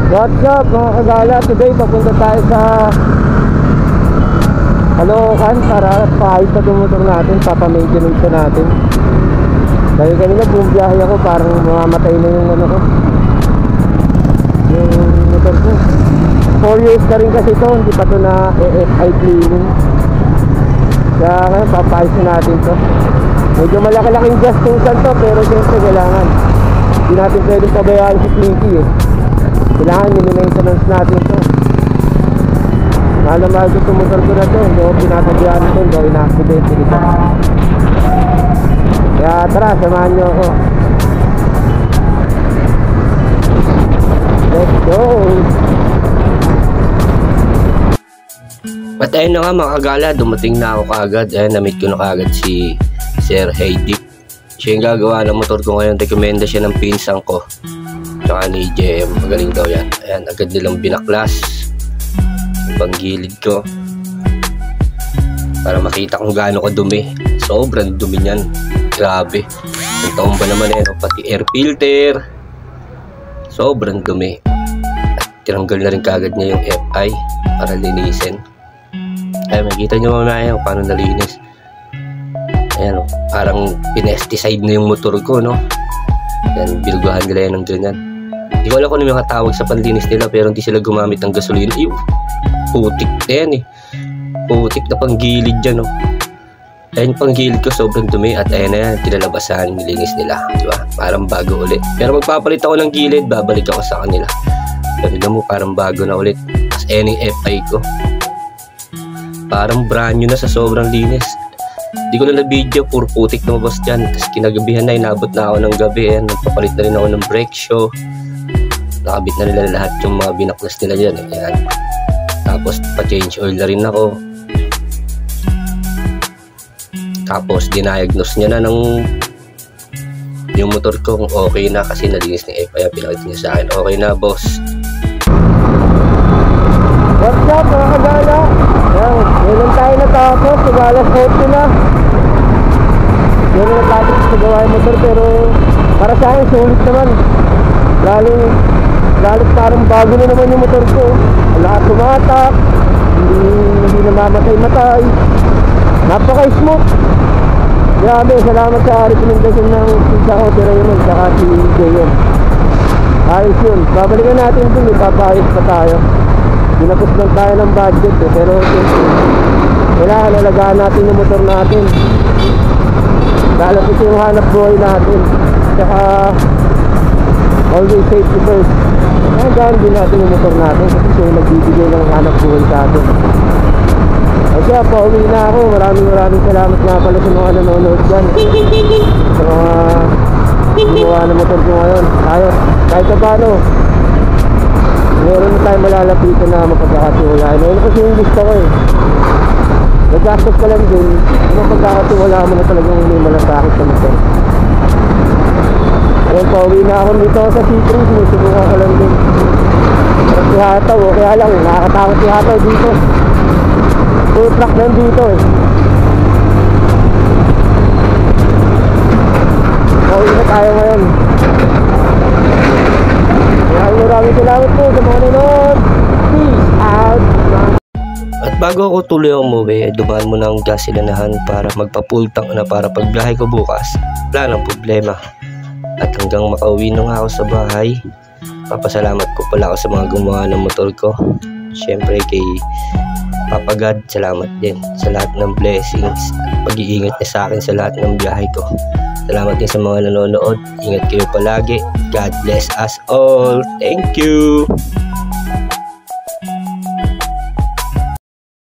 What's up mga kagala? Today papunta tayo sa Caloocan para paayos sa motor natin, papamaintenance natin. Dahil kanina bumiyahe ako, parang mamamatay na yung ano ko, yung motor ko. 4 years na rin kasi ito, hindi pa ito na AFI cleaning. Kaya ngayon papaayos natin to. Medyo malaki-laking gastusan to, pero siyempre kailangan, hindi natin pwedeng pabayaan si Clinky eh. Kailangan nini-maintenance natin to. Mahal na mahal ko motor ko na to. Hindi ako pinatabayaan ito, hindi ako ina-accident ito. Kaya tara, samahan nyo ako. Let's go. At ayun na nga mga kagala, dumating na ako kaagad. Ayan, na-meet ko na kaagad si Sir Heidi. Siya yung gagawa ng motor ko ngayon. Rekomenda siya ng pinsang ko tsaka ni JM, magaling daw yan. Ayan, agad nilang binaklas yung panggilid ko para makita kung gaano ka dumi. Sobrang dumi niyan, grabe. Ang taon ba naman yan, pati air filter, sobrang dumi. At tinanggal na rin kaagad niya yung FI para linisin. Ay, makikita nyo mamaya kung paano nalinis. Ayan, parang pinesticide na yung motor ko, no? Ayan, bilguhan nila yan ng ganyan. Hindi ko alam kung ano yung tawag sa panlinis nila, pero hindi sila gumamit ng gasolina. Ew, putik na yan eh. Putik na panggilid dyan, no? Ayan, panggilid ko sobrang dumi. At ayan na yan, kinalabasan, nilinis nila, diba? Parang bago ulit. Pero magpapalit ako ng gilid, babalik ako sa kanila. Pero tignan mo, parang bago na ulit. As any FI ko, parang brand new na sa sobrang linis. Hindi ko na na-video, puro putik na mabas dyan. Tapos kinagabihan na, inabot na ako ng gabi. Ayan, nagpapalit na rin ako ng brake shoe. Nakabit na nila lahat yung mga binaklas nila dyan. Ayan. Tapos pa-change oil na rin ako. Tapos diniagnose niya na ng yung motor ko kung okay na, kasi nalinis ni FI. Pinakita niya sa akin, okay na boss. What's up mga kagala? Ngayon tayo natapos, nag-alas 8 na. Ngayon natapos sa gawa yung motor, pero para sa akin sulit naman. Lalo parang bago na naman yung motor ko. Wala tumatak, hindi namamatay-matay. Napaka-smooth. Grabe, salamat sa rekomendasyon ng Pisa ko, Raymond, saka si JM. Ayos yun, babalikan natin dun, ipapayos pa tayo. Ginapos lang tayo ng budget eh, pero kailangan alagaan natin yung motor natin. Lalapit yung hanap buhay natin. Tsaka always safety first. Alagaan din natin yung motor natin kasi siya yung nagbibigay ng hanap buhay sa atin. Kaya pauwi na ako. Maraming salamat nga pala sa mga nanonood dyan, sa mga gumawa ng motor ko ngayon. Tayo, kahit pa paano, meron na tayo malalapitan na mapagkakatiwalaan. Ano kasi yung gusto ko eh. Naggastos ka lang din, mapagkakatiwalaan mo na talagang may malasakit sa motor. Ayun, pauwi na ako dito sa C3, sinusubukan ka lang din. Pero si Hataw, kaya lang, nakakatakot si Hataw dito. Full truck lang dito eh. Pauwi na tayo ngayon. Maraming salamat po sa mga nanonood. Peace out. At bago ako tuloy umuwi, dumaan mo ng gasolinahan para magpapultang na para pagbiyahe ko bukas. Wala nang problema. At hanggang makauwi na nga ako sa bahay, papasalamat ko pala ako sa mga gumawa ng motor ko. Siyempre kay Papa God, salamat din sa lahat ng blessings at pag-iingat niya sa akin sa lahat ng biyahe ko. Salamat din sa mga nanonood. Ingat kayo palagi. God bless us all. Thank you.